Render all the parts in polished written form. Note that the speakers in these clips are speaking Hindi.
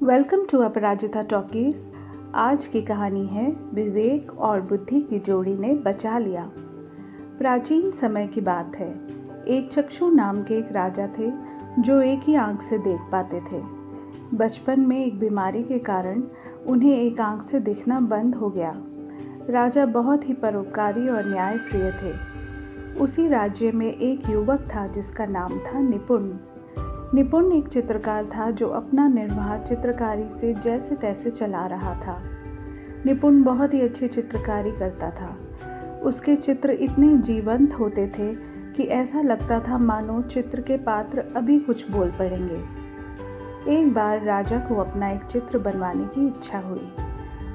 Welcome to Aparajita talkies. आज की कहानी है विवेक और बुद्धि की जोड़ी ने बचा लिया। प्राचीन समय की बात है। एक चक्षु नाम के एक राजा थे जो एक ही आंख से देख पाते थे। बचपन में एक बीमारी के कारण उन्हें एक आंख से दिखना बंद हो गया। राजा बहुत ही परोपकारी और न्यायप्रिय थे। उसी राज्य में एक युवक था जिसका नाम था निपुण। निपुण एक चित्रकार था जो अपना निर्वाह चित्रकारी से जैसे तैसे चला रहा था। निपुण बहुत ही अच्छी चित्रकारी करता था। उसके चित्र इतने जीवंत होते थे कि ऐसा लगता था मानो चित्र के पात्र अभी कुछ बोल पड़ेंगे। एक बार राजा को अपना एक चित्र बनवाने की इच्छा हुई।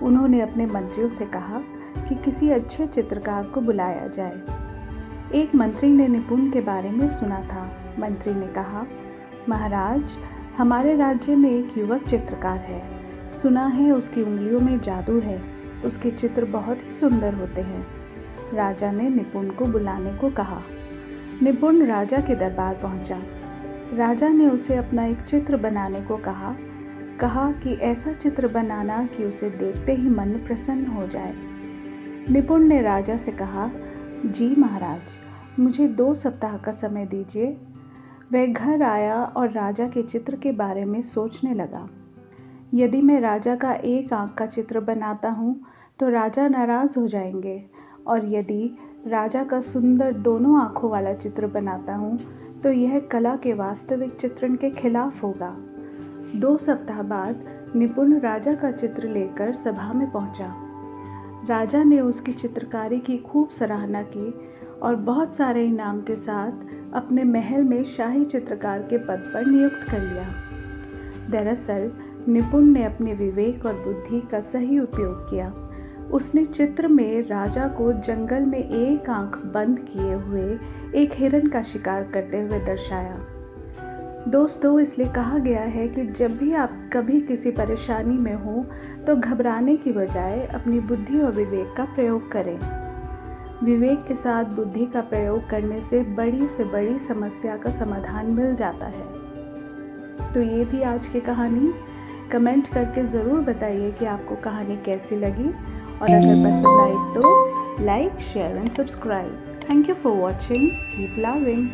उन्होंने अपने मंत्रियों से कहा कि किसी अच्छे चित्रकार को बुलाया जाए। एक मंत्री ने निपुण के बारे में सुना था। मंत्री ने कहा, महाराज, हमारे राज्य में एक युवक चित्रकार है। सुना है उसकी उंगलियों में जादू है। उसके चित्र बहुत ही सुंदर होते हैं। राजा ने निपुण को बुलाने को कहा। निपुण राजा के दरबार पहुंचा। राजा ने उसे अपना एक चित्र बनाने को कहा कि ऐसा चित्र बनाना कि उसे देखते ही मन प्रसन्न हो जाए। निपुण ने राजा से कहा, जी महाराज, मुझे 2 सप्ताह का समय दीजिए। वह घर आया और राजा के चित्र के बारे में सोचने लगा। यदि मैं राजा का एक आंख का चित्र बनाता हूँ तो राजा नाराज़ हो जाएंगे, और यदि राजा का सुंदर दोनों आँखों वाला चित्र बनाता हूँ तो यह कला के वास्तविक चित्रण के खिलाफ होगा। 2 सप्ताह बाद निपुण राजा का चित्र लेकर सभा में पहुँचा। राजा ने उसकी चित्रकारी की खूब सराहना की और बहुत सारे इनाम के साथ अपने महल में शाही चित्रकार के पद पर नियुक्त कर लिया। दरअसल निपुण ने अपने विवेक और बुद्धि का सही उपयोग किया। उसने चित्र में राजा को जंगल में एक आंख बंद किए हुए एक हिरन का शिकार करते हुए दर्शाया। दोस्तों, इसलिए कहा गया है कि जब भी आप कभी किसी परेशानी में हो तो घबराने की बजाय अपनी बुद्धि और विवेक का प्रयोग करें। विवेक के साथ बुद्धि का प्रयोग करने से बड़ी समस्या का समाधान मिल जाता है। तो ये थी आज की कहानी। कमेंट करके ज़रूर बताइए कि आपको कहानी कैसी लगी, और अगर पसंद आई तो like, share and subscribe. Thank you for watching. Keep loving.